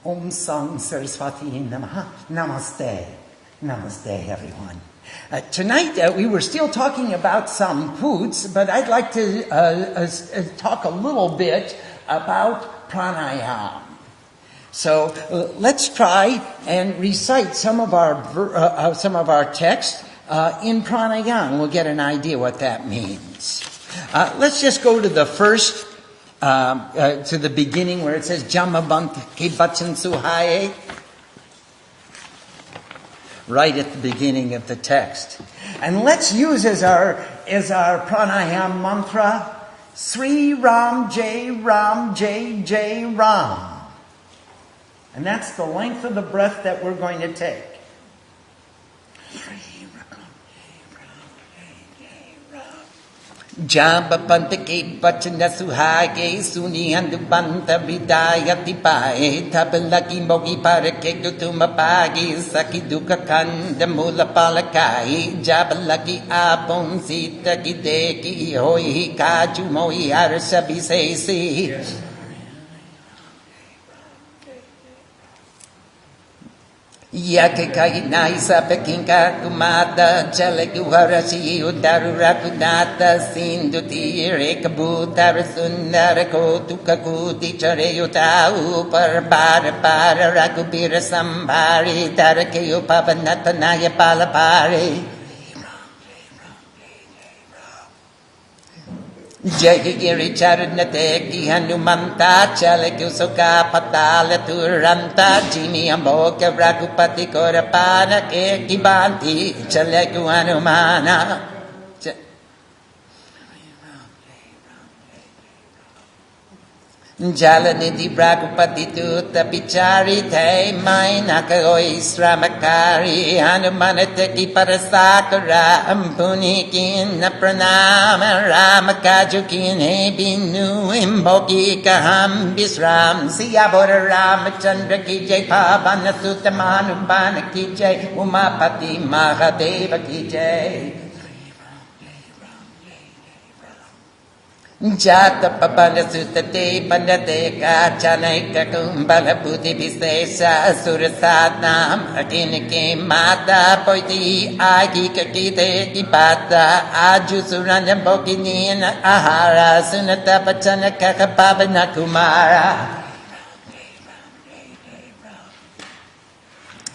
Om Sang Saraswati Namaha. Namaste. Namaste, everyone. Tonight, we were still talking about Samputs, but I'd like to talk a little bit about Pranayam. So let's try and recite some of our text in Pranayam. We'll get an idea what that means. Let's just go to the first, to the beginning where it says Jamabant Kibachan Suhaye. Right at the beginning of the text. And let's use as our pranayam mantra, Sri Ram, Jai Ram, Jai Jai Ram. And that's the length of the breath that we're going to take. Sri Ram, Jai Ram, Jai Ram. Jabapantake Bachana Suhage Suni and Banta Vidayati Pae Tabalaki Mogi Parake Kutumapagi Saki Duka Kanda Mula Palakai Jabalaki Abon Sita Gideki Hoi Kaju Moi Arasabi Sesi Yakai Naisa Pekinka Kumata Chalekuharashi Udarurakunata Sinduti Rekabuta Sundarako Tukakuti Chareyuta Upar Para Rakubira Sambari Tarakeo Papanatanaya Palapari Jagiri Charanateki Hanumanta Chalakusoka Patala Turanta Jimi Amboka Rakupati Korapana Kekibanti Chalaku Hanumana Jalaniti Rakupati Tuta Pichari Te Mainaka Oisramakari Hanumanateki Parasakara Ampunikin Pranama Ramakajukin Ebinu Imboki Kaham Bisram Siyabora Ramachandra Kijay Pavana Sutamanu Bana Kijay Umapati Mahadeva Kijay Jata Papana Sutate Pandateka Chanaika Kumbala Buddhi Visesa Surasatnam Akinike Mata Poiti Agika Kite Kipata Aju Suranya Bokinin Ahara Sunata Pachana Kakapabana Kumara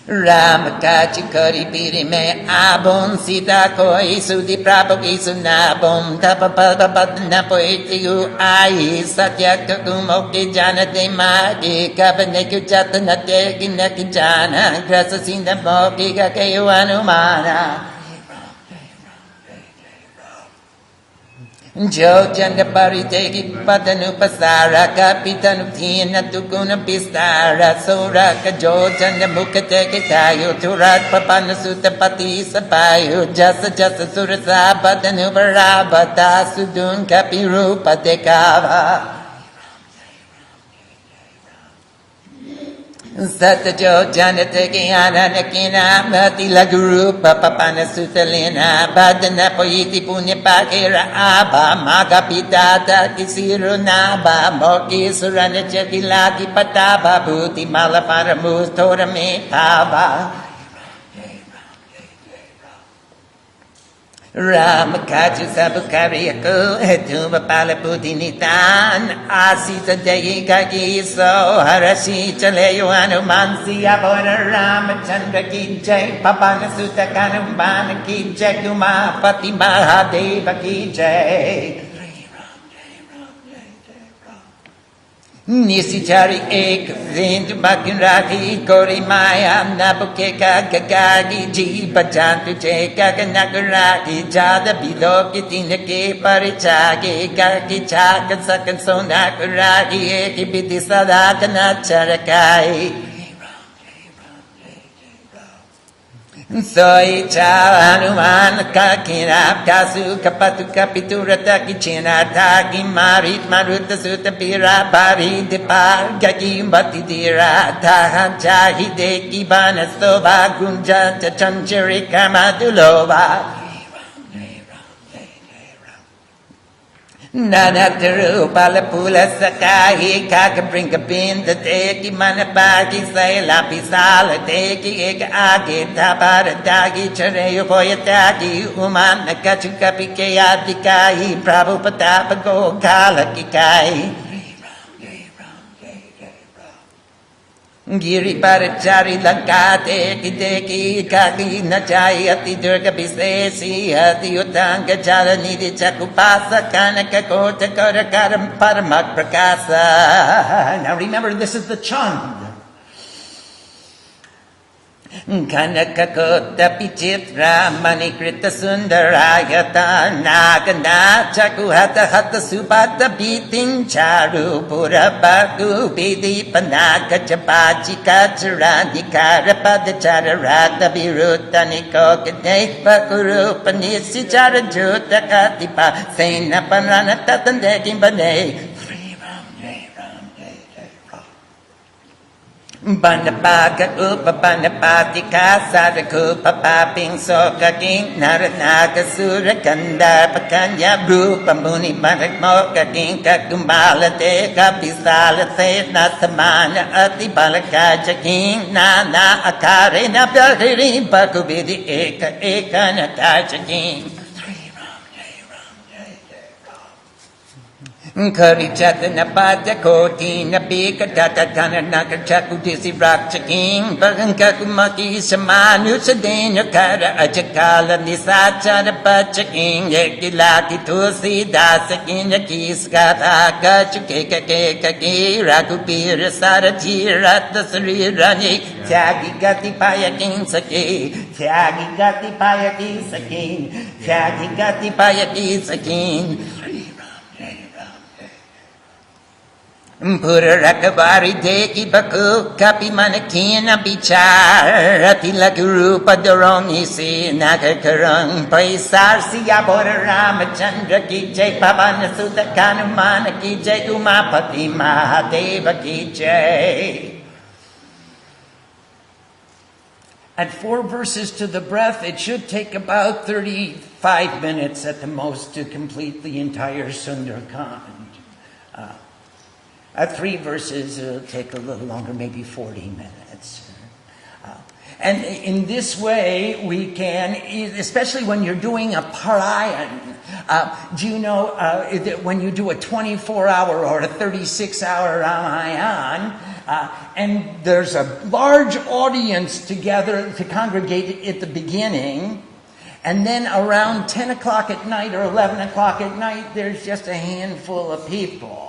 Ramakachi Kari Pirime Abon Sita Koi Sudi Prapoki Sunabom Tapapadana Poitiu Ai Satya Kakumoki Janate Magi Kabaneku Jatanate Ginakijana Grasasinda Moki Kakeu Anumana Jo Jandapari Teki Patanu Pasara Kapitanu Tina Tukuna Pistara Soraka Jo Jandamuka Teki Tayo Turat Papana Sutapati Sapayo Jasa Surasa Patanu Parabata Sudun Kapirupa Tekava Satajo Janateki Ananakina Matila Guru Papana Sutalina Badana Poiti Punyapakira Abba Magapitata Kisiru Naba Moki Surana Chakilaki Pataba Bhuti Malaparamus Torame Pava Ramakaju Sabukariako Hetuma Palaputinitan Asita Dayikaki So Harashi Chaleyo Hanumansi Abona Ramachandra Kijay Papana Sutakanambana Kijay Kuma Pati Mahadeva Kijay Nisichari Ek Zindu Bakinraki Kori Maya Nabukeka Gagagi Jiba Jantu Cheka Nagaraki Jada Biloki Tinake Parichaki Gaki Chaka Sakan Sonakaraki Eki Bidisadaka Nacharakai Soi cha Hanuman Kakina Kasu Kapatu Kapitura Taki China Taki Marit Maruta Sutta Pira Pari Dipar Gaki Batidira Tahan Chahideki Bana Soba Gunja Chanchari Kamadulova Nanataru palapula sakai kaka bring a bin the deki manapaki say lapi sala deki eka agi tabara dagi chareyo poyataki uman nakachu kapike adikai prabhupada go kala kikai. Giri parachari lankate kideki kaki nachai ati durga bisesi ati utanga chala nidi chakupasa kanaka kota karakaram paramak prakasa. Now remember, this is the chant. Kanaka kota pichitra manikrita sundarayata nagana chakuhata hata subhata biting charu pura bagu bidi panaka chapachi kacharani karapada chararata viruta nikokane bakuru panisi charajuta katipa sena panana tatandeki bane. Bandapaka upa bandapatika sadakupa paping soka king naranaga surakanda pakanya rupa muni marakmoka king kakumbala te kapisala te nasamana ati balakaja king nana akare na pyahiri bakubidi eka eka nataja king. Kari chatana pada koti nabi katata kana naka chaku disi rakcha king baganka kumaki samanu sadenya kara ajakala nisachara pacha king yekilaki tusi dasa kinya kiskata kachu keka keka ki rakupira sarati rata Sri Rani tyagi gati paya king saki tyagi gati paya ki saki tyagi gati paya ki saki. Pura rakavari deki baku kapi manakina bichar atila guru padaroni si nagakarang paisar siya Lord Rama Chandra ki jai pavana sutta Hanumana ki jai umapati mahadeva ki jai. At 4 verses to the breath, it should take about 35 minutes at the most to complete the entire Sundar Kanda. At 3 verses, it'll take a little longer, maybe 40 minutes. And in this way, we can, especially when you're doing a Pranayam, do you know that when you do a 24-hour or a 36-hour Ramayana, and there's a large audience together to congregate at the beginning, and then around 10 o'clock at night or 11 o'clock at night, there's just a handful of people.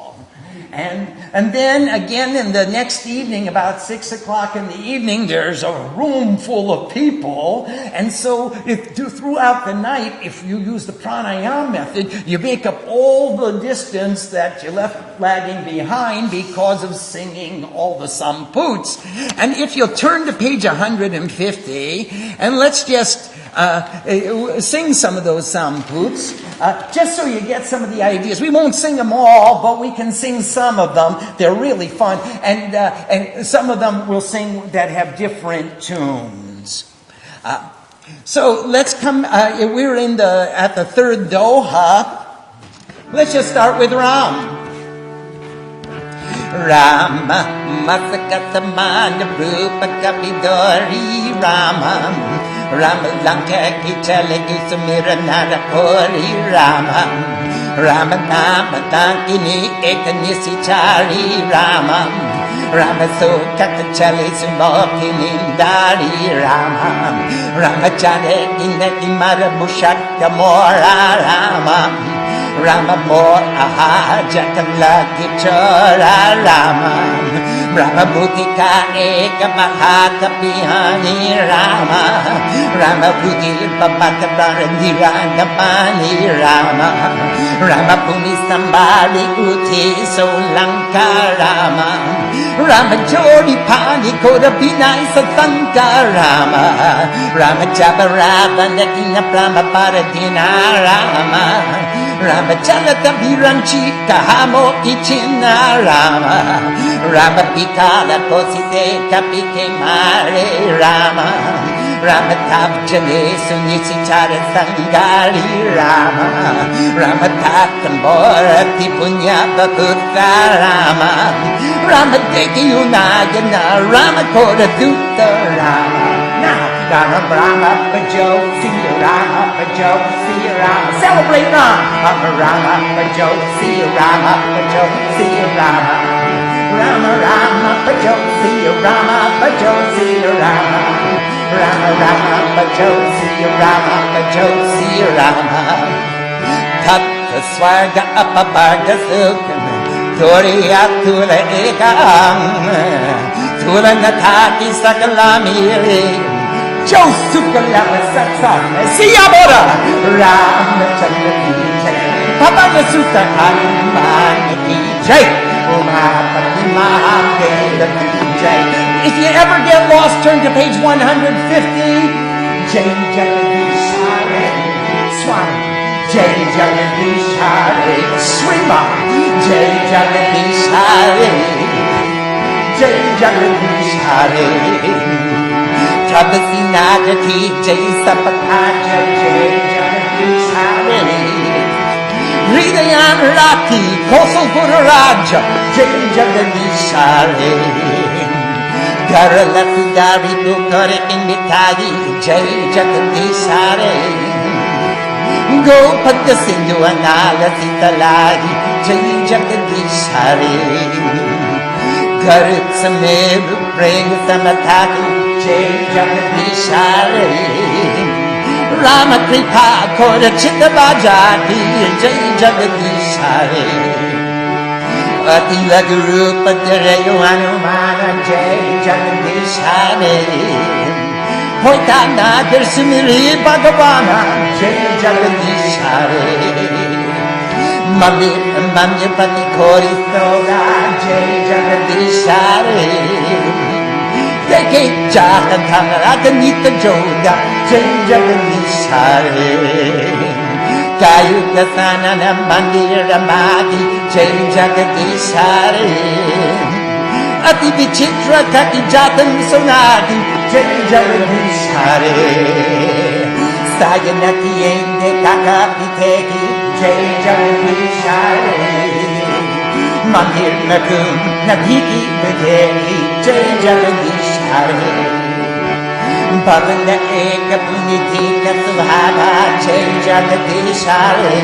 And then again in the next evening, about 6 o'clock in the evening, there's a room full of people. And so throughout the night, if you use the pranayam method, you make up all the distance that you left lagging behind because of singing all the Samputs. And if you'll turn to page 150, and let's just sing some of those Samputs, just so you get some of the ideas. We won't sing them all, but we can sing some of them. They're really fun. And some of them we'll sing that have different tunes. So let's come, we're at the third Doha. Let's just start with Ram. Rama, Masakatamana Rupa Kapidori Rama. Rama Lanka Kichalaku Samira Narakori Rama. Rama Nama Tankini Ekanisi Chari Rama. Rama Sokatachali Sumokini Dari Rama. Rama Chade Ineki Marabushaka Mora Rama. Rama Mor Aha Jakala Kichora Rama. Rama Bhutika Eka Mahata Pihani Rama. Rama Bhuti Babata Barandira Mani Rama. Rama Puni Sambali Uti Solanka Rama. Rama Jodi Pani Koda Binai Satanka Rama. Rama Jabarava Nakina Brahma Paradina Rama. Rama Jalata Viranchi Kahamo Ichina Rama. Rama Pitala Posite Kapike Mare Rama. Ramatabjane Sunisichara Sangari Rama Ramatatamborati Punya Bhakutta Rama Ramadeki Unayana Ramakoda Dutta Rama Rama Rama Pajo Sri Rama Pajo Sri Rama Celebrate Rama Rama Pajo Sri Rama Pajo Sri Rama Rama Rama Pajo Sri Rama Pajo Sri Rama Rama Rama Pajo Sri Rama Pajo Sri Rama Tattva Swarga Apabarga Sukam Doriya Tula Ekam Tula Nataki Sakalamiri Josukalama Satsam Siyabora Rama Chandra Ki Papa Nasuta Hanuman Ki Jai Umapati Mahaveda Ki Jai. If you ever get lost, turn to page 150. Jai Jagadish Hare Swami Jai Jagadish Hare Sri Rama Jai Jagadish Hare Jai Jagadish Hare Trabasi Najati Jai Sapataja Jai Jagadish Hare Hridayan Rati Kosal Puraraja Jai Jagadish Hare Garalapidari Bukare Inditadi Jai Jagadish Hare Gopada Sindhu Anala Sitalari Jai Jagadish Hare Garit Sameru Prem Samataki Jai Jagadish Hare Rama Kripa Kora Chitta Bhajati Jai Jagadish Hare Atila Guru Padarayo Hanumana Jai Jagadish Hare Hoitana Darsimiri Bhagavana Jai Jagadish Hare Mami Pati Kori Toga Jai Jagadish Hare Deke Jagantara Danita Joda Jai Jagadish Hare Kayuka Sanana Mandira Madi Jai Jagadish Hare Ati Vichitra Kaki Jatan Sonadi Jai Jagadish Hare Sayanati Ende Kaka Pitegi Jai Jagadish Hare Mandir Nakum Nadiki Videgi Jai Jagadish Hare Bhavana Eka Puniti Katsuhava Jai Jagadish Hare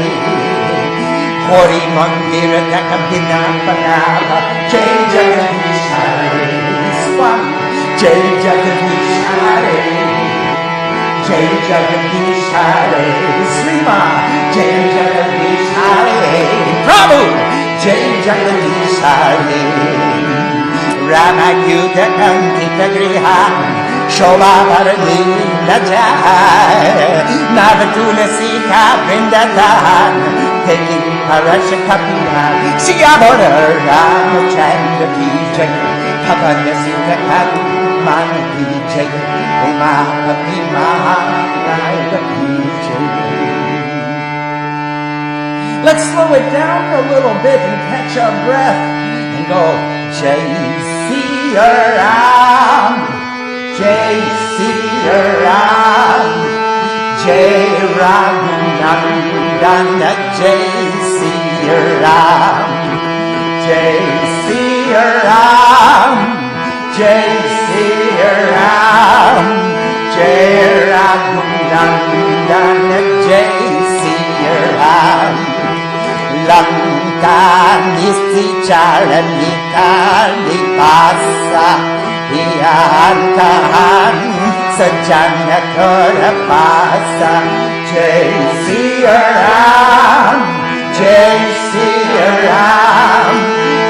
Hori Mandira Kakabina Panava Jai Jagadish Hare Swami Jai Jagadish Hare Jai Jagadish Hare Sri Rama Jai Jagadish Hare Prabhu Jai Jagadish Hare Rama Yuga Kantita Griha Shobha Bharani Najai Navatula Sita Vrindatan Taking Parasha Kapila Siyabora Ramachandra Ki Jai Pavana Sita Hanuman Ki Jai Umapati Maharaya Ki Jai. Let's slow it down a little bit and catch our breath and go Jai Sri Ram Jai Sri Ram Jai Raghunandana Jai Sri Ram Jai Sri Ram Jai Sri Ram Jai Raghunandana Jai Sri Ram Lanka Nisichara Nikali Pasa Yantahan Sajana Korapasa Jai Sri Ram Jai Sri Ram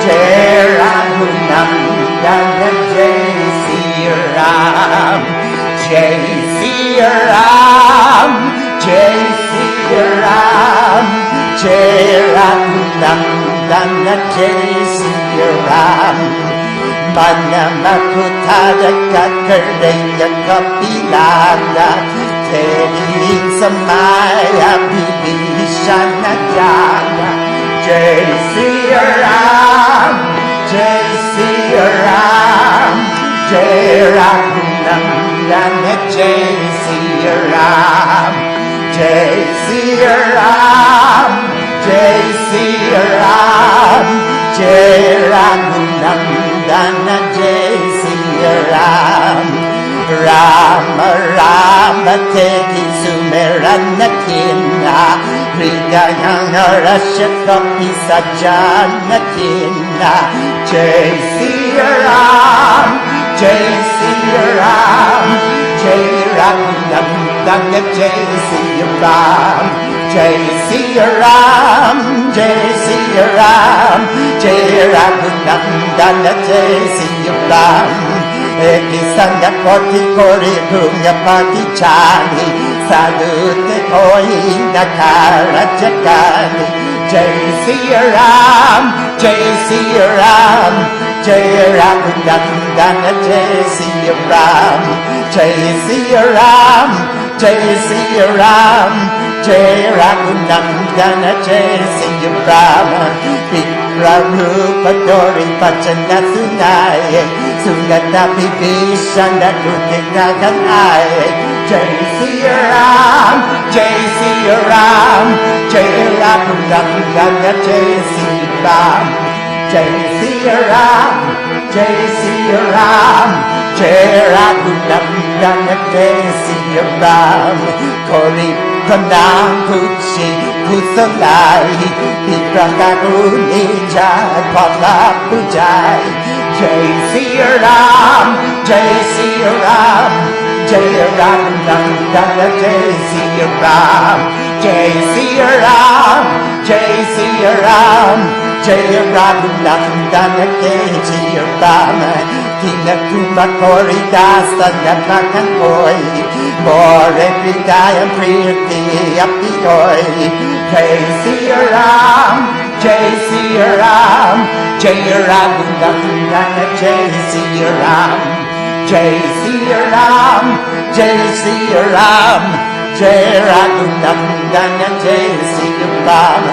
Jai Raghunandana Jai Sri Ram Jai Sri Ram Jai Sri Ram Jai Raghunandana Jai Sri Ram Manamakutada Kakardaya Kapilanda Teri Samaya Bhishana Jaya Jai Sri Ram Jai Sri Ram Jai Raghunandana Dana Jai Sri Ram, Jai Sri Ram, Jai Sri Ram, Jai Raghunandana Jai Sri Ram. Rama Rama Teki Sumerana Kinna Hridayana Rashakapi Sajana Kinna Jai Sri Ram, Jai Sri Ram, Jai Raghunandana Jai Sri Ram, Jai Sri Ram, Jai Sri Ram, Jai Raghunandana Jai Sri Ram. Eki sanga koti kori punya pagi chani salute koi nakara jakani Jai Sri Ram, Jai Sri Ram, Jai Raghunandana Jai Sri Ram, Jai Sri Ram, Jai Sri Ram, Jai Raghunandana Jai Sri Ram. Rupa Dori Pachana Sunai Sungata Pipishana Kutina Ganai Jai Sri Ram, Jai Sri Ram, Jai Raghunandana Jai Sri Ram, Jai Sri Ram, Jai Sri Ram, Jai Raghunandana Jai Sri Ram. Kori Pranayam Kuchi Kusalai Viprangaguni Jai Pala Pujai Jai Sri Ram, Jai Sri Ram, Jai Raghunandana Jai Sri Ram, Jai Sri Ram, Jai Sri Ram, Jai Raghunandana Jai Sri Ram. Tina Kumakori Dasa Napakakoi More Pridaya Priti Apikoi Jai Sri Ram, Jai Sri Ram, Jai Raghunandana Jai Sri Ram, Jai Sri Ram, Jai Sri Ram, Jai Raghunandana Jai Sri Ram.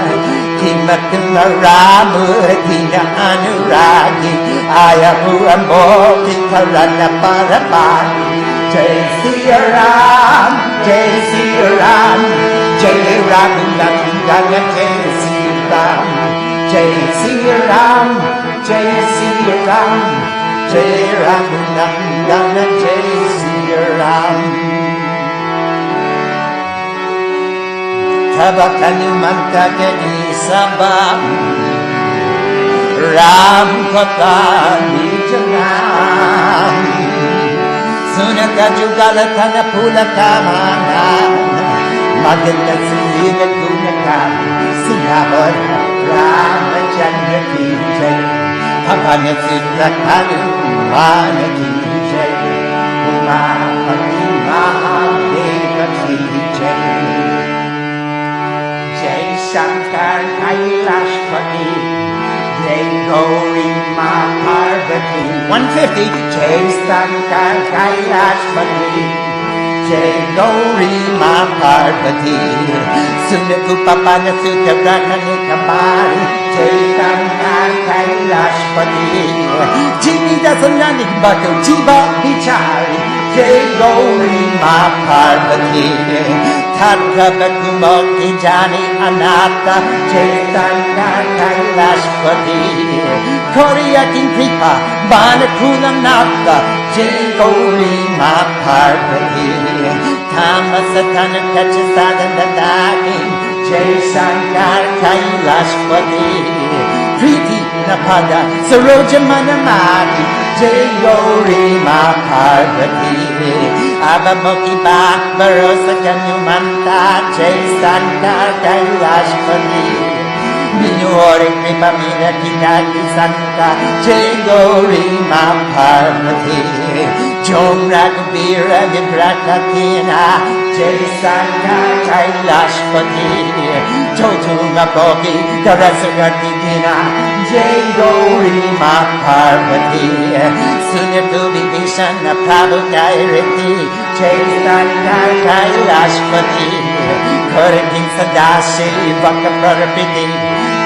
Tima Tima Ramu Tina Anuragi Ayahu Amboki Karana Parapani Jai Sri Ram, Jai Sri Ram, Jai Raghunandana Jai Sri Ram, Jai Sri Ram, Jai Sri Ram, Jai Raghunandana Jai Sri Ram. Tabak Hanumanta ke Isabam Ram Kota Nijanam Sunaka Jugalatana Pula Kamana Maganda Sina Gunaka Sinabor Ramachandra Ki Jai Pavana Sita Hanumana Ki Jai Umapati Mahadeva Ki Jai Jai Shankar Kailashpati Jai Gauri Ma Parvati 150 Jai Shankar Kailashpati Jai Gauri Ma Parvati Sunakupapana Sutta Rakani Kamari Jai Shankar Kailashpati Jini Dasanani Bhakto Jiva Vichari Jai Gauri Ma Parvati Tadravatumoki Jani Anata Chaitanya Kailashpati Koriyakin Kripa Banakulanata Jai Gauri Ma Parvati Tamasatana Kachasadana Daki Jai Shankar Kailashpati Priti Napada Saroja Manamati Jai Gauri Ma Parvati Avamoki Bak Barosa Kanumanta Jai Shankar Kailashpati Binuori Kripa Mina Kinaki Santa Jai Gauri Ma Parvati Jom Raghuvira Viprakatina Jai Shankar Kailashpati Jotuma Bogi Darasagati Dina Jai Gauri Ma Parvati Sunyapu Vibhishana Prabhu Kairiti Jai Shankar Kailashpati Korakin Sadashi Vaka Prarapiti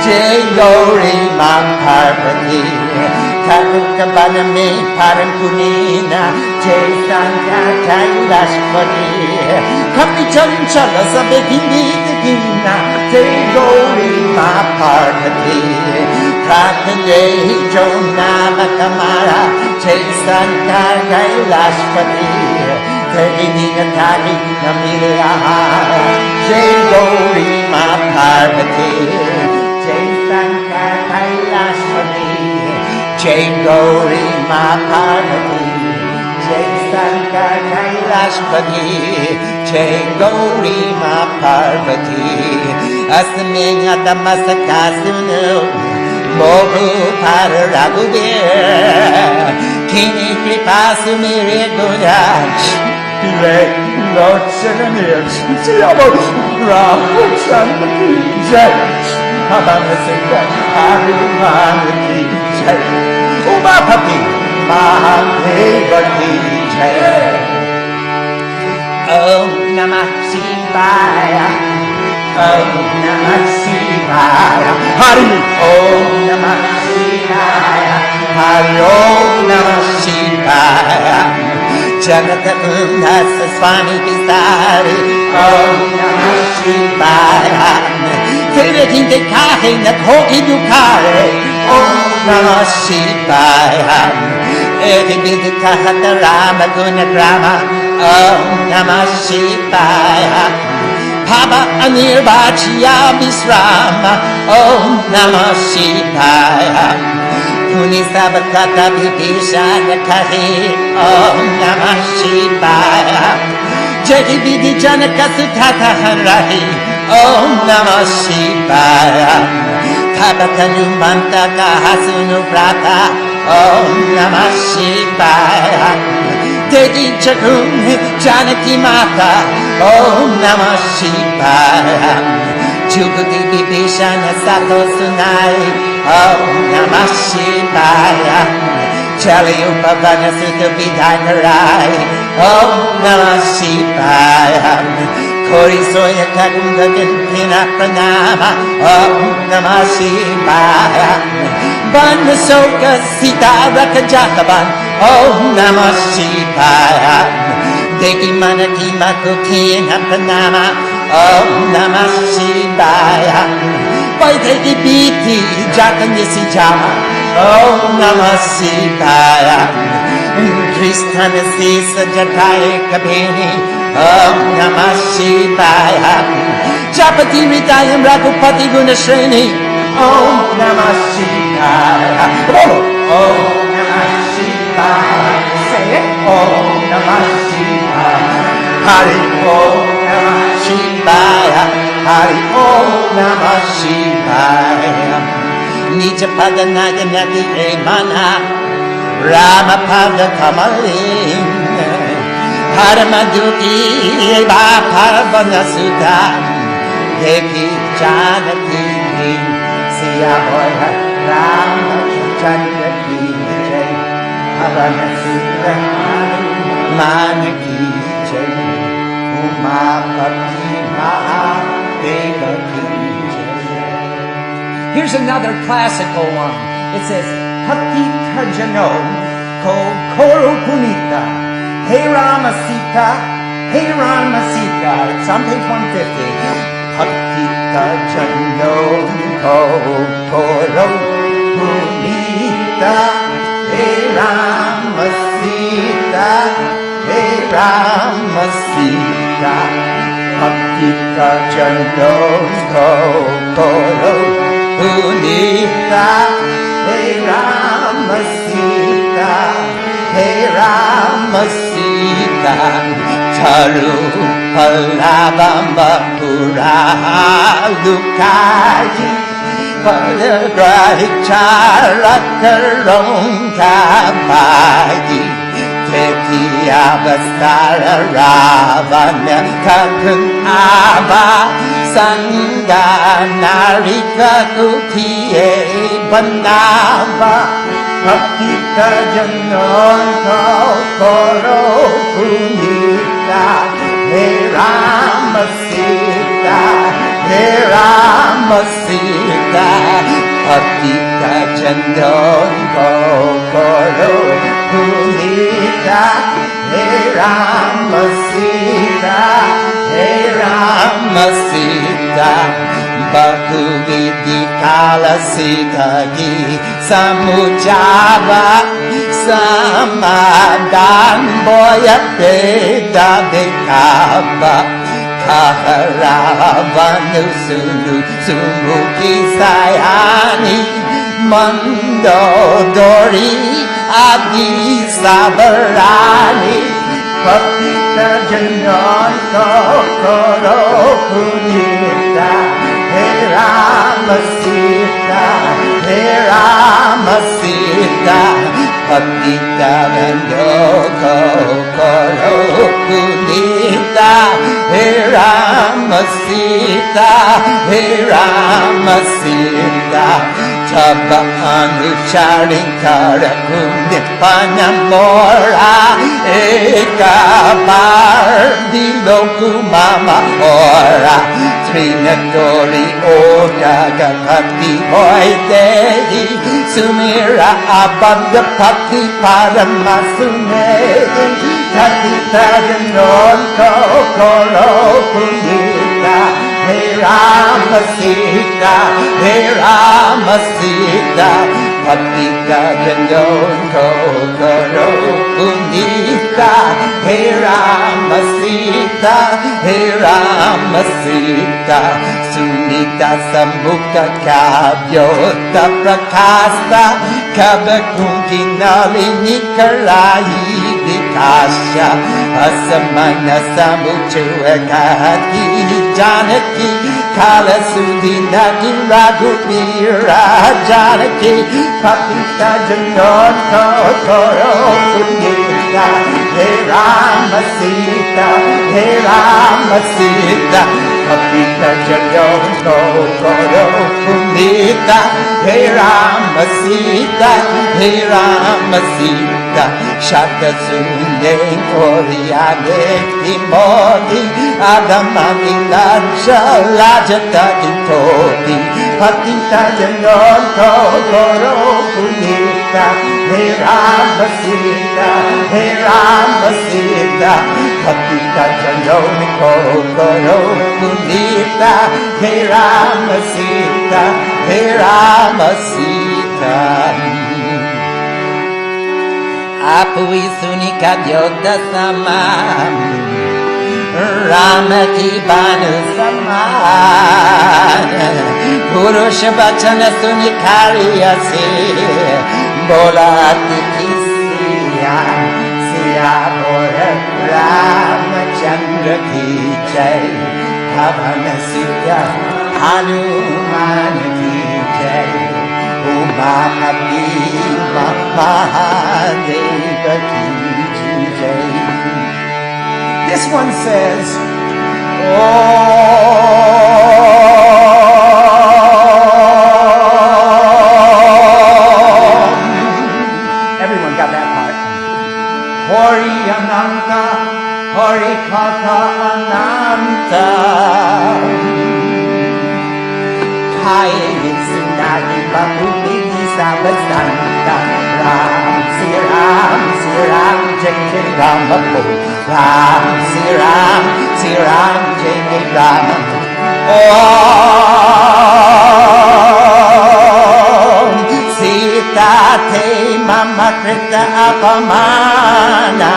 Jai Gauri Ma Parvati Karukabaname Parampunina Jai Sankar Kailashpati Kapi Chanchala Sabekindina Jai Gauri Ma Parvati Pratande Jonama Kamara Jai Sankar Kailashpati Nina Tari Namilia Jai Gauri Ma Parvati Jai Sankar Kailashpati Jai Gauri Ma Parvati Jai Sankar Kailashpati Jai Gauri Ma Parvati Asmin Adamasakasunu Mogu Para Raghubir Kini Kripasu Mire Gunaj Lord Shanamir Siyamo Rama Chanting Jai Habanasika Hanuman Jai Umapati Mahadevaki Jai Om Namah Shivaya Om Namah Shivaya Hari Om Namah Shivaya Hari Om Namah Shivaya Janata Undasa Swami Pisari Om Namah Shivaya Tinte Kahe Nakoti Dukare Om Namah Shivaya Edi Bidikahata Rama Gunagrama Om Namah Shivaya Bhava Anirvachya Visrama Om Namah Shivaya Puni Sabakata Bhibhishana Kahi Om Namah Shivaya Jai Vidhi Janaka Sutata Harahi Om Namah Shivaya Tabakanu Mantaka Hasunu Prata Om Namah Shivaya Dedi Chakun Janaki Mata Om Namah Shivaya Jugati Vibhishana Sato Sunai Om Namah Shivaya Chalayupavana Sutta Vidhakarai Om Namah Shivaya Kori Soya Kakunda Pina Pranama Om Namah Shivaya Vanasoka Sita Rakajakavan Om Namah Shivaya Deki Manaki Makukina Pranama Om Namah Shivaya Vaideki Biti Jakanyasi Jama Om Namah Shivaya Krishna Sisa Jatai Kabini Om Namah Shivaya Japati Ridayam Raghupati Gunashreni Om Namah Shivaya Om Namah Shivaya Say it Om Namah Shivaya Hari Om Namah Shivaya Hari Om Namah Shivaya Nija Pada Naganati Emana Rama Pada Kamaling Paramaduki Parvana Sutta Deki Janaki Siyamoya Rama Chandraki Jai Parvana Sutta Manaki Jai Umapati Mahadevaki Jai. Here's another classical one. It says Hati Tajano Ko Koro Punita Hey Rama Sita, Hey Rama Sita. It's on page 150. Bhaktita Jano Ko Koro Punita Hey Rama Sita, Hey Rama Sita. Bhaktita Jano Ko Koro Punita Hey Rama Sita, Hey Rama Sita. Charu Palabamba Pura Lukaji Palagrahi Charakarong Kapaji Teki Avastara Ravana Kakun Ava Sangha Narika Kutiye Bandava Bhaktita Janon Koro Punita Hey Rama Sita, Hey Rama Sita. Bhaktita Janon Sita, Hey Rama Sita, Hey Rama Sita, Bahuvidi Kala Sita Gi Samujava Samadan Boya Peda Dekava Kaharavanu Sunu Sumuki Sayani Mando Dori Adi Sabarani Papita Janon Kokoro Punita Hey Rama Sita, Hey Rama Sita, Papita Janon Kokoro Punita Hey Rama Sita, Hey Rama Sita, Taba Anucharin Karakundi Panamora Ekabar Diloku Mama Ora Trinadori Odaga Pati Boy Dedi Sumira Abanda Pati Paramasune Tati Tajanon Kokoro Punita Hey Rama Sita, Hey Rama Sita, Papita Janon Kokoro Punita Hey Rama Sita, Hey Rama Sita, Sunita Sambuka Kavyota Prakasta Kabakungi Nalini Karai Vikasha Asamana Samuchuakati Janaki Kala Sudinaki Raghubira Janaki Papita Janon Kokoro Punita Hey Rama Sita, Hey Rama Sita, Papita Janon Kokoro Punita Hey Rama Sita, Hey Rama Sita, Shaka Sunden Oriane Timoti Adamani Nansha Lajata Intoti Papita Janon Kokoro Punita Hey Rama Sita, Hey Rama Sita, Papita Janon Kokoro Punita Hey Rama Sita, Hey Rama Sita. Apui Sunika Yoda Sama Ramati Banu Sama Purusha Bachana Sunikari Ase Bolati Kisiya Siya Bora Ramachandra Ki Jai Bhavana Sita Hanuman Ki Jai Umahati Mahadeva Ki Jai. This one says, everyone got that part. Hori Ananta, Hori Katha Ananta. Kaya Sunari Babu Bidi Sabastanta. Ram, Sri Ram, Sri Ram, Jai Jai Rama Bo. Ram, Sri Ram, Sri Ram, Jai Jai Rama. Om Sita Te Mama Krita Apamana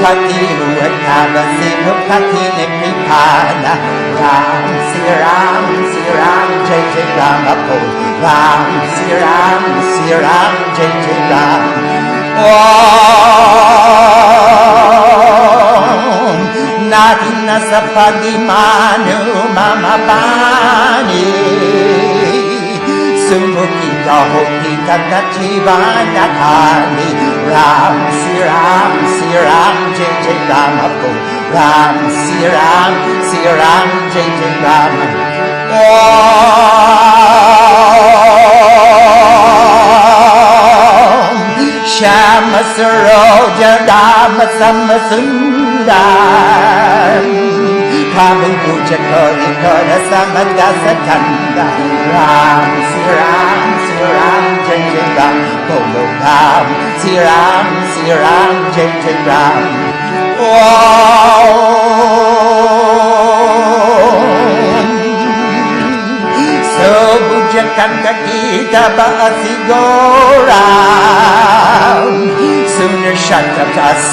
Kati Ruakava Sinu Kati Nekripana. Ram, Sri Ram, Sri Ram, Jai Jai Rama Bo. Ram, Sri Ram, Sri Ram, Jai Jai Rama. Om Nadina Sapadi Manu Mama Bani Sumuki Dahoki Takachivana Kali. Ram, Sri Ram, Sri Ram, Jai Jai Rama Bo. Ram, Sri Ram, Sri Ram, Jai Jai Rama. Om Shama Saroja Dhamma Samasundar Kamu Puja Kori Kora Samadasa Kanda. Ram, Sri Ram, Sri Ram, Jai Jai Ram, Bolo Ram, Sri Ram, Jai Jai Ram. So Buja Kanta Gita Bhakti Goram, Sooner Shatatas,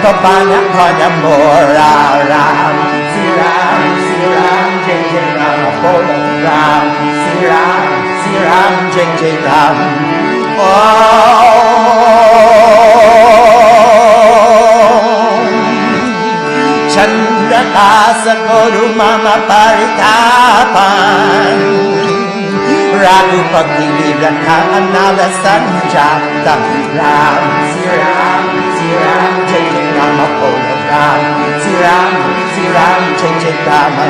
Babana Pada Mora Ram, Sri Ram, Jai Jai Ram, Bolo Ram, Sri Ram, Jai Jai Ram. Chandrakasa Guru Mama Paritapan, Raghupati Viraka Anala Sanjata Ram, Sri Ram, Jai Jai Rama Polo Ram, Sri Ram, Jai Jai Rama.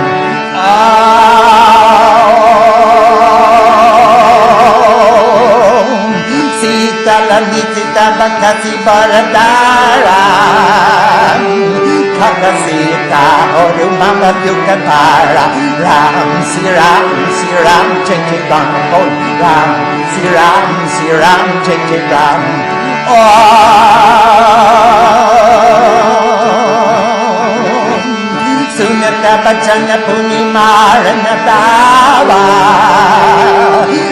Sita Lalita Bakasi Baradara, Kakasita Oru Mama Dukapara, Ram, Sri Ram, Jai Jai Rama Polo Ram, Sri Ram, Jai Jai Rama. Sunata Bachana Punimarana Dava,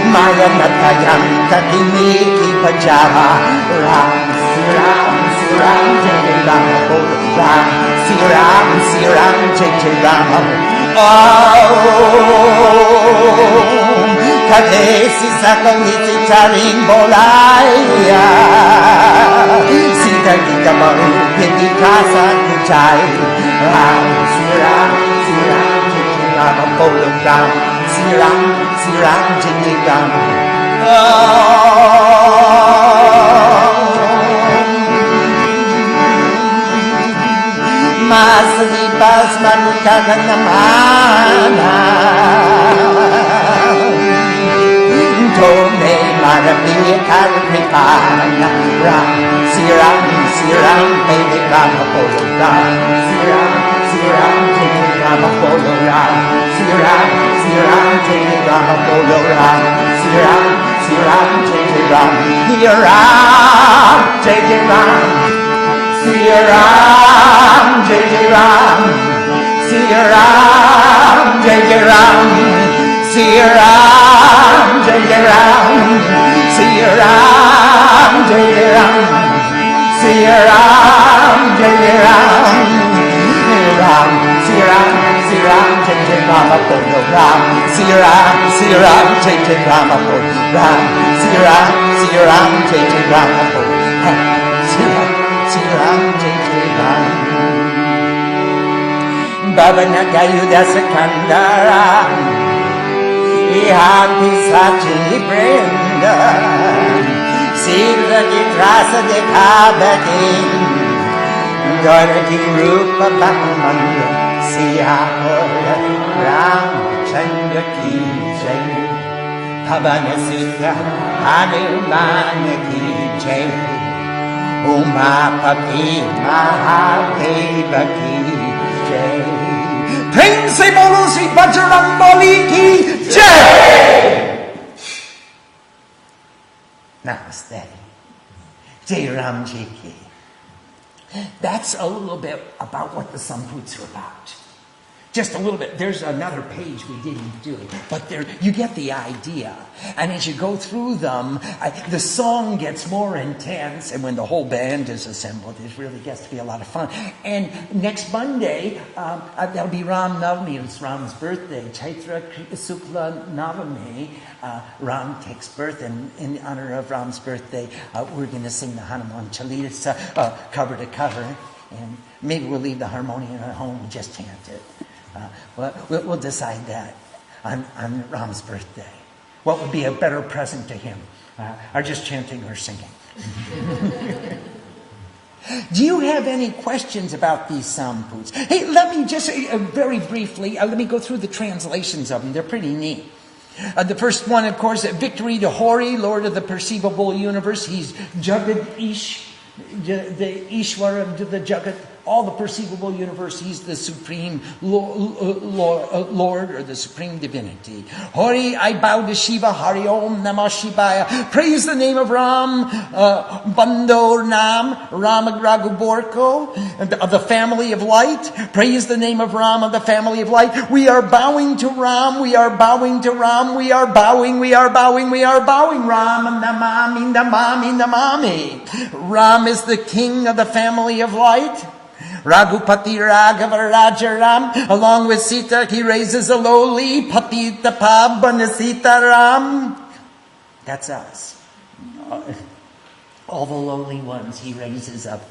Maya Natayam Kakiniki Pajava, Ram, Sri Ram, Jai Jai Rama Polo Ram, Sri Ram, Jai Jai Rama. Kadesi Sakaliti Charing Bolaya, Sita Gita Baru Piti Kasa Kuchai, Ram, Sri Ram, Jai Jai Rama Polo Ram, Sri Ram, Jai Jai Rama. Masani Basmanu Kaganamana, Tome Marabi Karipana, Ram, Sri Ram, Baby Rama Polo Ram, Sri Ram, Jai Jai Rama Polo Ram, Sri Ram, Jai Jai Rama Polo Ram, Sri Ram, Jai Jai Rama, Sri Ram, Jai Jai Rama. Sri Ram, Jai Jai Ram, Sri Ram, Jai Jai Ram, Sri Ram, Jai Jai Ram, Sri Ram, Jai Jai Ram, Sri Ram, Jai Jai Ram, Ram, Sri Ram, Jai Jai Rama Polo Ram, Sri Ram, Jai Jai Rama Polo Ram, Sri Ram, Jai Jai Rama Polo Ram, Sri Ram, Jai Jai Ram. Bhavana Gayudasa Kandara, Ihati Sachi Brinda, Sira Gitrasa de Kabati, Dorati Rupa Bhamanda, Siyakora Ram Chandra Ki Jai, Bhavana Sutta Hanuman Ki Jai, Umapati Mahadeva Ki Jai. Prem se bolo Sri Bajrambali Ki Jai. Namaste. Jai Ram Ji Ki. That's a little bit about what the Samputs are about. Just a little bit. There's another page we didn't do, but there you get the idea. And as you go through them, the song gets more intense, and when the whole band is assembled, it really gets to be a lot of fun. And next Monday, that'll be Ram Navami. It's Ram's birthday. Chaitra Sukla Navami. Ram takes birth, and in honor of Ram's birthday, we're going to sing the Hanuman Chalita cover to cover. And maybe we'll leave the harmonium at home and just chant it. We'll decide that on Ram's birthday. What would be a better present to him? Are just chanting or singing? Do you have any questions about these Samputs? Hey, let me just very briefly, let me go through the translations of them. They're pretty neat. The first one, of course, Victory to Hori, Lord of the perceivable universe. He's Jagat Ish, the Ishwara of the Jagat all the perceivable universe. He's the supreme Lord, or the supreme divinity. Hori, I bow to Shiva. Hari Om Namah Shivaya. Praise the name of Ram. Bando Nam, Ramagragu Borko, of the family of light. Praise the name of Ram, of the family of light. We are bowing to Ram. We are bowing to Ram. We are bowing. We are bowing. We are bowing. Ram Namami Namami Namami. Ram is the king of the family of light. Raghupati Raghava Raja Ram. Along with Sita, he raises a lowly Patita Pavana Sita Ram. That's us. All the lowly ones he raises up.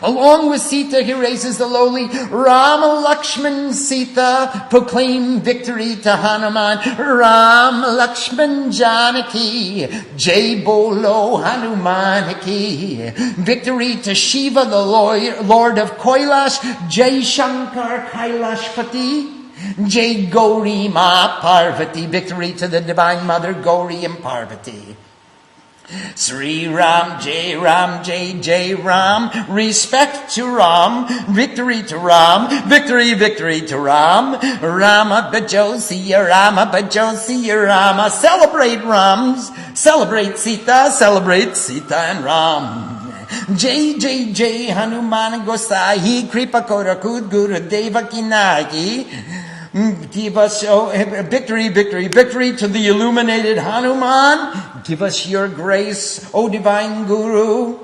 Along with Sita, he raises the lowly. Rama Lakshman Sita proclaim victory to Hanuman. Ram Lakshman Janaki Jai Bolo Hanuman ki. Victory to Shiva, the Lord of Kailash. Jai Shankar Kailashpati. Jai Gauri Ma Parvati. Victory to the Divine Mother Gauri and Parvati. Sri Ram, Jai Ram, Jai Jai Ram. Respect to Ram. Victory to Ram. Victory, victory to Ram. Rama Bhajo Siya Rama Bhajo Siya Rama. Celebrate Rams. Celebrate Sita. Celebrate Sita and Ram. Jai Jai Jai Hanuman Gosai Kripa Korakud Guru Deva Kinagi. Give us victory, victory, victory to the illuminated Hanuman. Give us your grace, O divine Guru.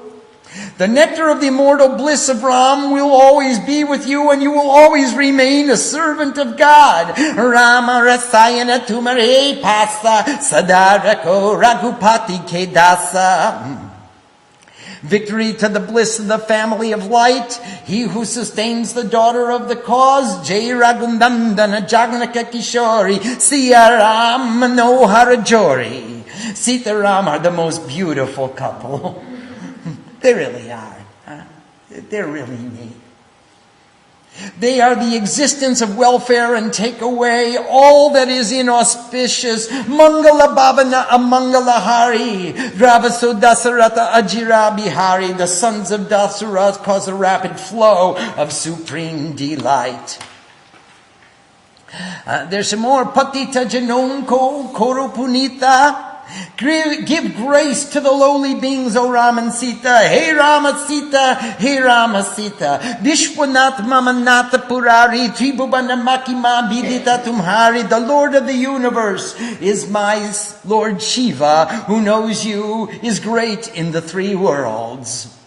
The nectar of the immortal bliss of Ram will always be with you, and you will always remain a servant of God. Rama Rasayana Tumare Pasa Sadarako Raghupati Kedasa. Victory to the bliss of the family of light. He who sustains the daughter of the cause. Jai Raghunandana Jaganaka Kishori. Siya Ram Manohara Jori. Sita Ram are the most beautiful couple. They really are. They're really neat. They are the existence of welfare and take away all that is inauspicious. Mangala Bhavana Amangala Hari. Dravaso Dasarata Ajira Bihari. The sons of Dasarath cause a rapid flow of supreme delight. There's some more. Patita Janonko Koro Punita. Give grace to the lowly beings, O Ram and Sita. Hey Rama Sita, hey Rama Sita. Vishwanath Mamanatha Purari, Tribhuvana Makima Bidita Tumhari. The Lord of the universe is my Lord Shiva, who knows you, is great in the three worlds.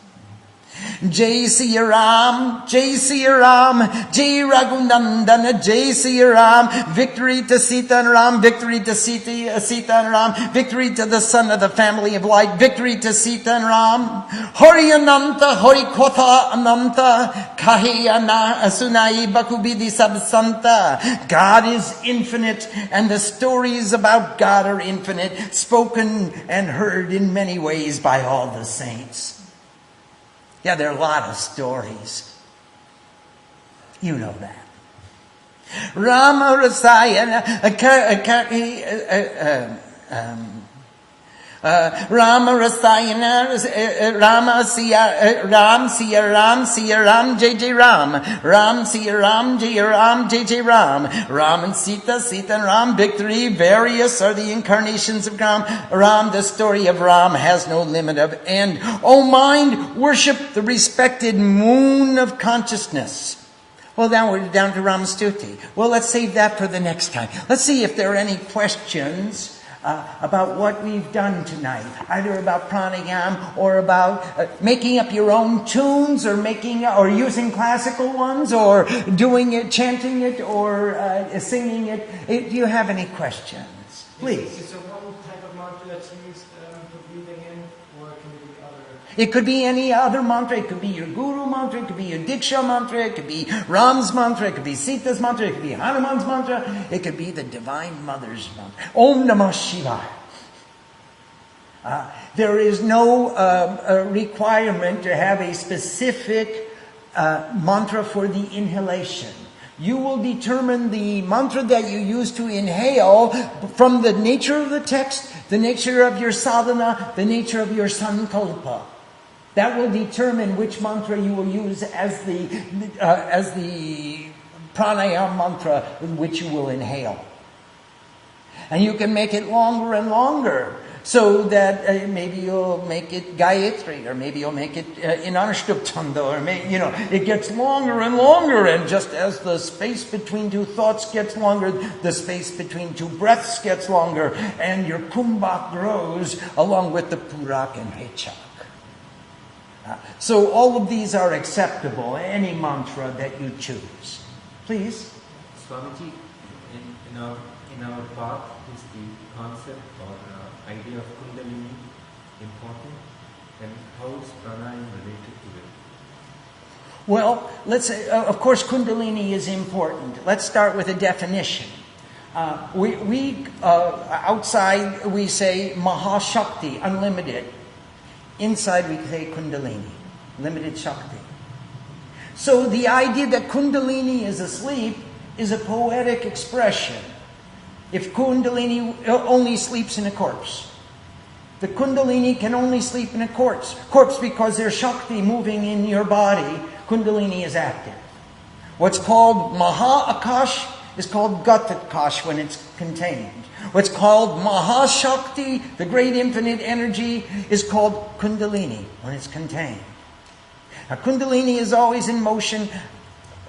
Jai Siya Ram, Jai Siya Ram, Jai Raghunandana, Jai Siya Ram. Victory to Sita and Ram, victory to Sita and Ram, victory to the son of the family of light, victory to Sita and Ram. Hori Ananta, Hori Kotha Ananta, Kahi Asunai Bakubidi Sabsanta. God is infinite, and the stories about God are infinite, spoken and heard in many ways by all the saints. Yeah, there are a lot of stories. You know that. Rama Rasayana Rama Rasayana Rama Siya Ram Siya Ram Siya Ram Jai Jai Ram. Ram Siya Ram Jai Ram Jai Jai Ram. Ram and Sita, Sita and Ram. Victory, various are the incarnations of Ram. Ram, the story of Ram has no limit of end. O mind, worship the respected moon of consciousness. Well, now we're down to Ramastuti. Well, let's save that for the next time. Let's see if there are any questions about what we've done tonight, either about pranayam or about making up your own tunes, or using classical ones, or doing it, chanting it, or singing it. Do you have any questions? Please. Is there one type of mantra that's used for breathing in, or can it be other? It could be any other mantra. It could be your guru mantra. It could be your Diksha mantra. It could be Ram's mantra. It could be Sita's mantra. It could be Hanuman's mantra. It could be the Divine Mother's mantra. Om Namah Shivaya. There is no requirement to have a specific mantra for the inhalation. You will determine the mantra that you use to inhale from the nature of the text, the nature of your sadhana, the nature of your sankalpa. That will determine which mantra you will use as the pranayam mantra which you will inhale. And you can make it longer and longer, so that maybe you'll make it Gayatri, or maybe you'll make it in Anushtup Chanda, or it gets longer and longer, and just as the space between two thoughts gets longer, the space between two breaths gets longer, and your kumbhak grows along with the purak and hechak. So all of these are acceptable, any mantra that you choose. Please. Swamiji, in our path, is the concept or idea of Kundalini important, and how is Pranayam related to it? Well, let's say, of course, Kundalini is important. Let's start with a definition. Outside we say Mahashakti, unlimited. Inside we say Kundalini, limited Shakti. So the idea that Kundalini is asleep is a poetic expression. If Kundalini only sleeps in a corpse, the Kundalini can only sleep in a corpse because there's Shakti moving in your body. Kundalini is active. What's called Maha Akash is called Gat Akash when it's contained. What's called Mahashakti, the great infinite energy, is called Kundalini when it's contained. Now, Kundalini is always in motion.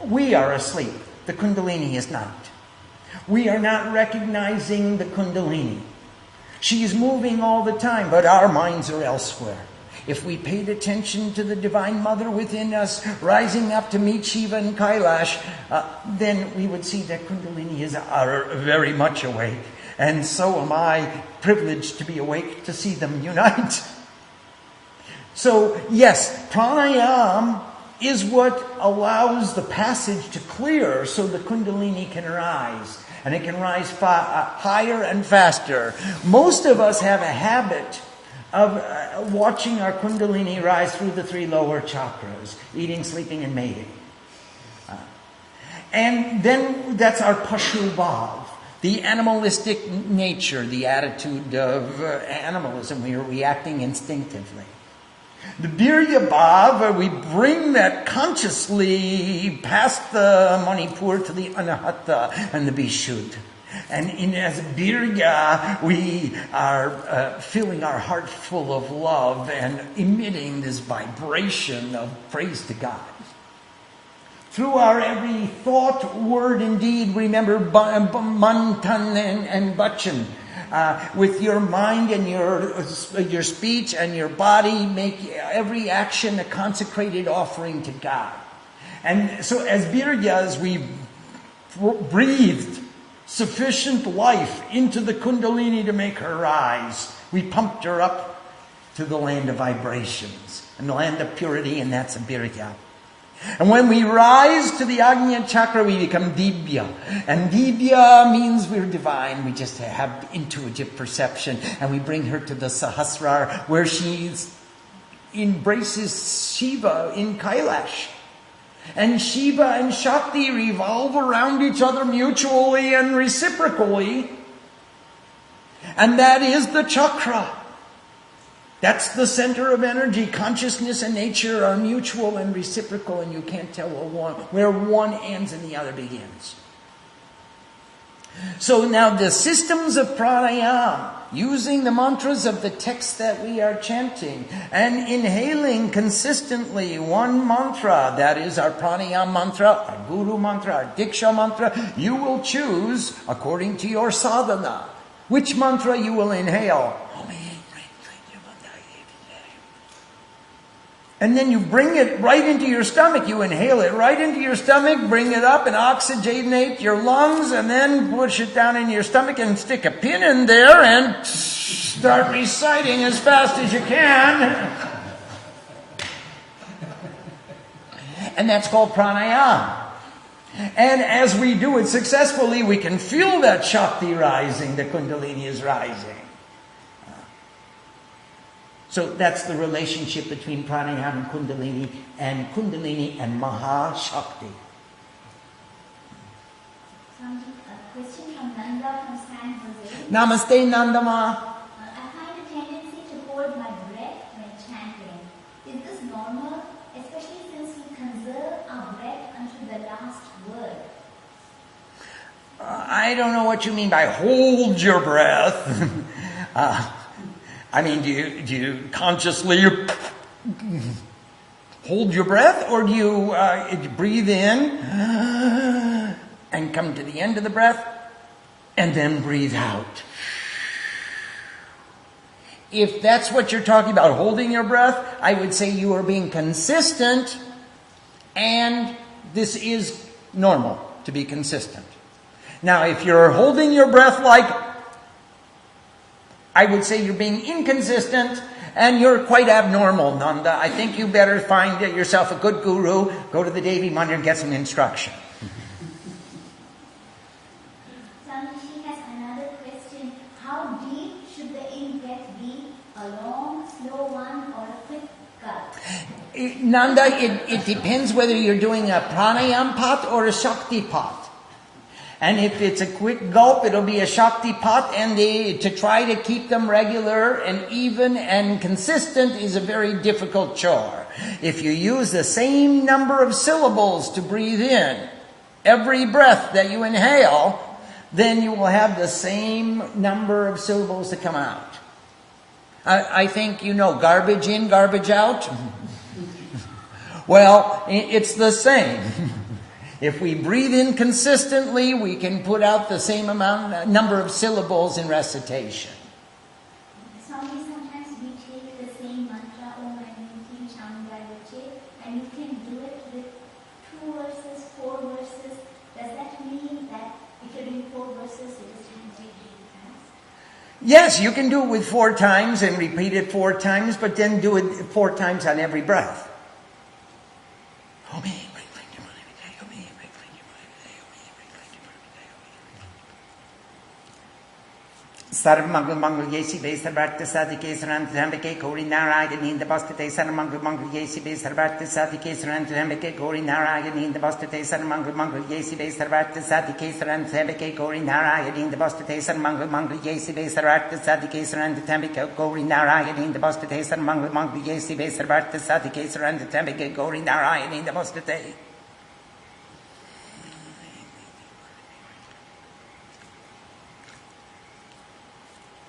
We are asleep. The Kundalini is not. We are not recognizing the Kundalini. She is moving all the time, but our minds are elsewhere. If we paid attention to the Divine Mother within us, rising up to meet Shiva and Kailash, then we would see that Kundalini are very much awake. And so am I privileged to be awake to see them unite. So, yes, pranayam is what allows the passage to clear so the Kundalini can rise. And it can rise higher and faster. Most of us have a habit of watching our Kundalini rise through the three lower chakras, eating, sleeping, and mating. And then that's our pashu bhav, the animalistic nature, the attitude of animalism. We are reacting instinctively. The Birya Bhav, we bring that consciously past the Manipur to the Anahata and the Vishuddha. And as Birya, we are filling our heart full of love and emitting this vibration of praise to God. Through our every thought, word, and deed, remember Mantan and Bachan. With your mind and your speech and your body, make every action a consecrated offering to God. And so as Biryas, we breathed sufficient life into the Kundalini to make her rise. We pumped her up to the land of vibrations and the land of purity, and that's a Birya. And when we rise to the Agnya Chakra, we become Dibya. And Dibya means we're divine. We just have intuitive perception. And we bring her to the Sahasrara, where she embraces Shiva in Kailash. And Shiva and Shakti revolve around each other mutually and reciprocally. And that is the chakra. That's the center of energy. Consciousness and nature are mutual and reciprocal, and you can't tell where one ends and the other begins. So now the systems of pranayam, using the mantras of the text that we are chanting, and inhaling consistently one mantra, that is our pranayam mantra, our guru mantra, our diksha mantra, you will choose, according to your sadhana, which mantra you will inhale. And then you bring it right into your stomach. You inhale it right into your stomach, bring it up and oxygenate your lungs, and then push it down in your stomach and stick a pin in there and start reciting as fast as you can. And that's called pranayam. And as we do it successfully, we can feel that Shakti rising, the Kundalini is rising. So that's the relationship between pranayam and Kundalini and Mahashakti. A question from Nanda from San Jose. Namaste, Nandama. I find a tendency to hold my breath when chanting. Is this normal, especially since we conserve our breath until the last word? I don't know what you mean by hold your breath. I mean, do you consciously hold your breath, or do you breathe in and come to the end of the breath and then breathe out? If that's what you're talking about, holding your breath, I would say you are being consistent, and this is normal to be consistent. Now, if you're holding your breath like, I would say you're being inconsistent, and you're quite abnormal, Nanda. I think you better find yourself a good guru, go to the Devi Mandir and get some instruction. Swamiji has another question. How deep should the in-breath be? A long, slow one, or a quick gulp? Nanda, it depends whether you're doing a pranayam pat or a shakti pat. And if it's a quick gulp, it'll be a shakti pat, and to try to keep them regular and even and consistent is a very difficult chore. If you use the same number of syllables to breathe in every breath that you inhale, then you will have the same number of syllables to come out. I think you know garbage in, garbage out. Well, it's the same. If we breathe in consistently, we can put out the same number of syllables in recitation. Sometimes we take the same mantra, Om Ananti Chambrayache, and you can do it with 2 verses, 4 verses. Does that mean that if you're doing 4 verses, you just have to take it fast? Yes, you can do it with 4 times and repeat it 4 times, but then do it 4 times on every breath. Sarvamangla Mangla Yesi Be Sarvarta Sadike Saranta Hambeke Kori Narayani in the Bastate Saramangla Mangla Yesi Be Sarvarta Sadike Saranta Hambeke Kori Narayani in the Bastate Saramangla Mangla Yesi Be Sarvarta Sadike Saranta Hambeke Kori Narayani in the Bastate Saramangla Mangla Yesi Be Sarvarta Sadike Saranta Hambeke Kori Narayani in the Bastate Saramangla Mangla Yesi Be Sarvarta Sadike Saranta Hambeke Kori Narayani in the Bastate.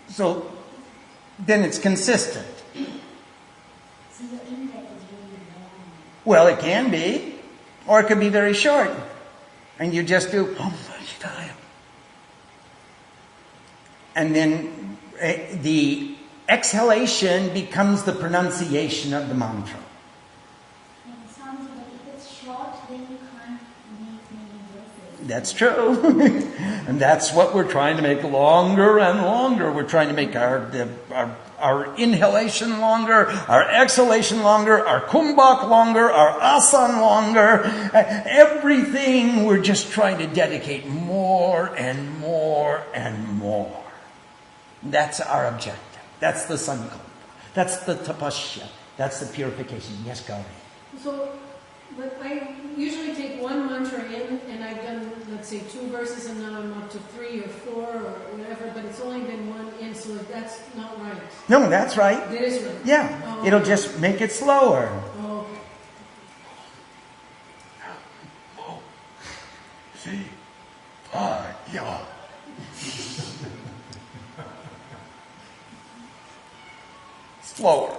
So then it's consistent. So your in-breath is really long. Well, it can be, or it could be very short. And you just do, and then the exhalation becomes the pronunciation of the mantra. And Swamiji, but if it's short, then you can't make many verses. That's true. And that's what we're trying to make longer and longer. We're trying to make our inhalation longer, our exhalation longer, our kumbhak longer, our asan longer. Everything we're just trying to dedicate more and more and more. That's our objective. That's the sankalpa. That's the tapasya. That's the purification. Yes, Gauri. So, but I usually take one mantra in, and I've done, let's say, 2 verses, and now I'm up to 3 or 4 or whatever, but it's only been one in, so that's not right. No, that's right. It is right. Yeah. Oh, It'll just make it slower. Oh, Yeah. Slower.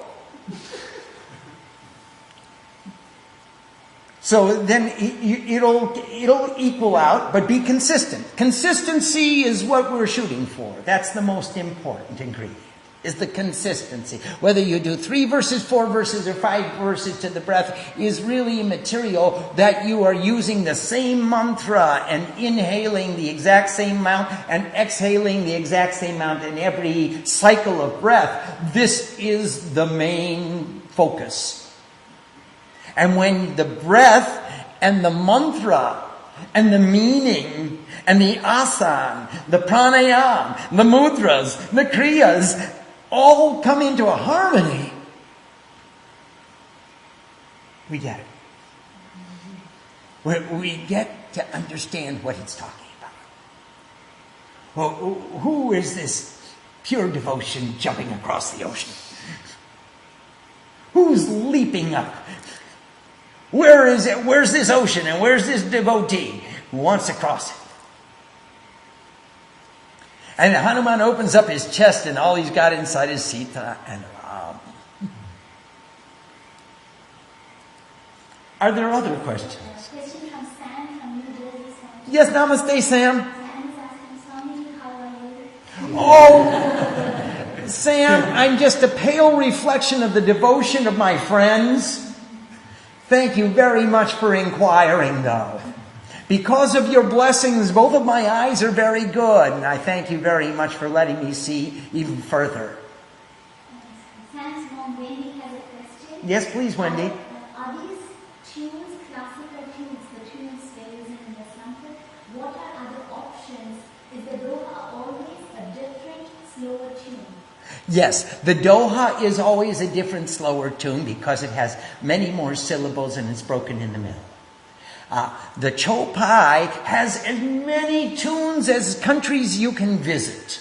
So then it'll equal out, but be consistent. Consistency is what we're shooting for. That's the most important ingredient, is the consistency. Whether you do 3 verses, 4 verses, or 5 verses to the breath is really immaterial, that you are using the same mantra and inhaling the exact same amount and exhaling the exact same amount in every cycle of breath. This is the main focus. And when the breath and the mantra and the meaning and the asan, the pranayam, the mudras, the kriyas all come into a harmony, we get it. We get to understand what it's talking about. Well, who is this pure devotion jumping across the ocean? Who's leaping up? Where is it? Where's this ocean and where's this devotee who wants to cross it? And Hanuman opens up his chest and all he's got inside is Sita and Rama. Are there other questions? Question from Sam from New Jersey. Yes, namaste, Sam. Sam is asking, Swamiji, how are you? Oh, Sam, I'm just a pale reflection of the devotion of my friends. Thank you very much for inquiring, though. Because of your blessings, both of my eyes are very good, and I thank you very much for letting me see even further. Sam's mom, Wendy, has a question. Yes, please, Wendy. Are these tunes, classical tunes, the tunes stays in the Samput? What are other options? Is the Doha always a different, slower tune? Yes, the Doha is always a different, slower tune because it has many more syllables and it's broken in the middle. The Chopai has as many tunes as countries you can visit.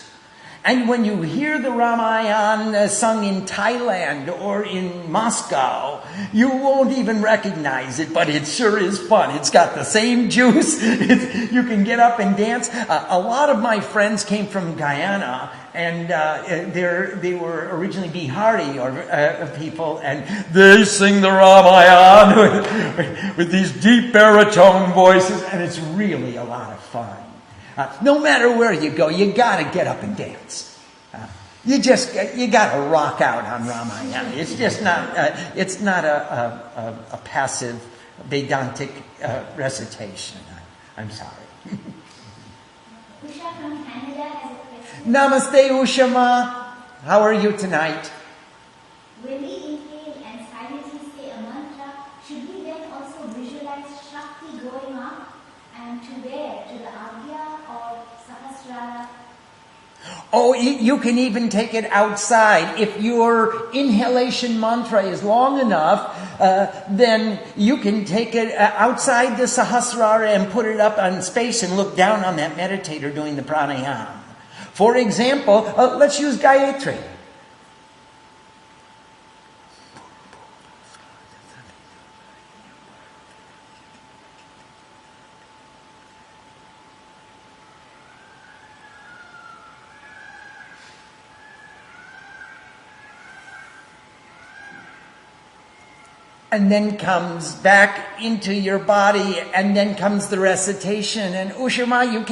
And when you hear the Ramayana sung in Thailand or in Moscow, you won't even recognize it, but it sure is fun. It's got the same juice. You can get up and dance. A lot of my friends came from Guyana, and they were originally Bihari people, and they sing the Ramayana with these deep baritone voices, and it's really a lot of fun. No matter where you go, you got to get up and dance. You got to rock out on Ramayana. It's just not. It's not a passive Vedantic recitation. I'm sorry. Usha from Canada has a question. Namaste, Ushama. How are you tonight? When we inhale and silently say a mantra, should we then also visualize Shakti going up and to where? To the Agya or Sahasrara? Oh, you can even take it outside. If your inhalation mantra is long enough, then you can take it outside the Sahasrara and put it up on space and look down on that meditator doing the pranayam. For example, let's use Gayatri. And then comes back into your body, and then comes the recitation. And Ushama, you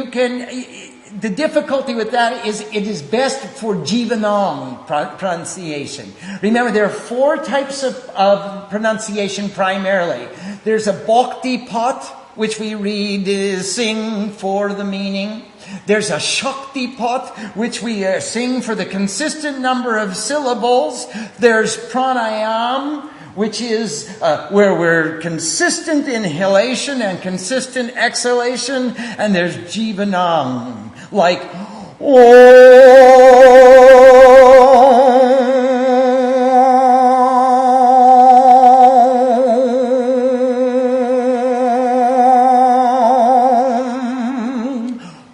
can. The difficulty with that is it is best for Jivanam pronunciation. Remember, there are 4 types of pronunciation primarily. There's a Bhakti Pat, which we read sing for the meaning. There's a Shakti Pat, which we sing for the consistent number of syllables. There's Pranayam, which is where we're consistent inhalation and consistent exhalation. And there's Jivanam, like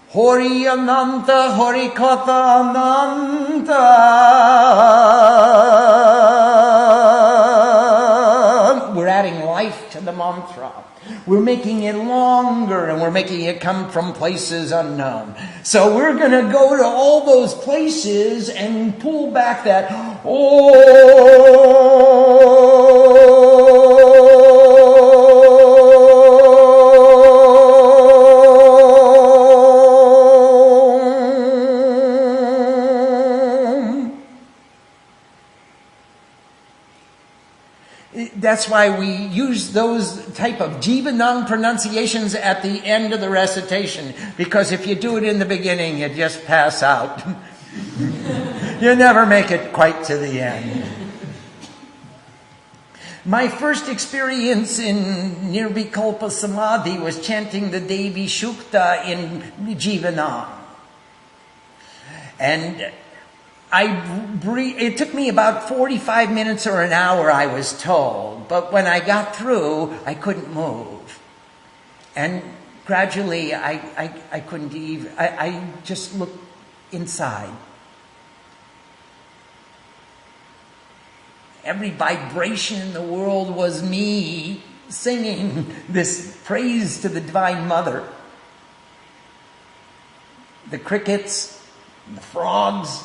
Hori Ananta, Hori Katha Ananta. We're adding life to the mantra. We're making it longer, and we're making it come from places unknown. So we're going to go to all those places and pull back that That's why we use those type of Jivanam pronunciations at the end of the recitation. Because if you do it in the beginning, you just pass out. You never make it quite to the end. My first experience in Nirvikalpa Samadhi was chanting the Devi Shukta in Jivanam. And it took me about 45 minutes or an hour, I was told. But when I got through, I couldn't move. And gradually, I couldn't even, I just looked inside. Every vibration in the world was me singing this praise to the Divine Mother. The crickets, the frogs,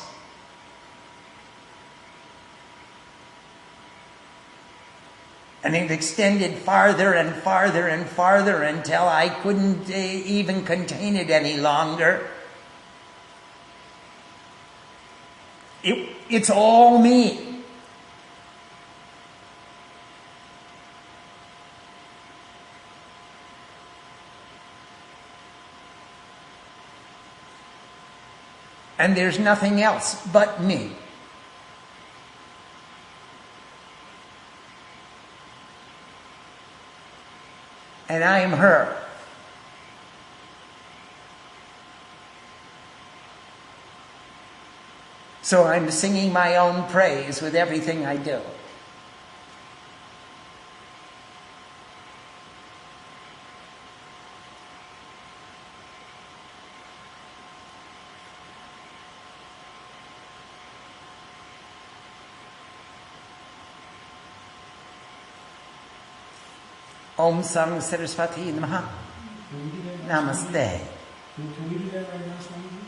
and it extended farther and farther and farther until I couldn't even contain it any longer. It's all me. And there's nothing else but me. And I am her. So I'm singing my own praise with everything I do. Om Sam Saraswati Namaha. Namaste. Can we do that right now, Swamiji?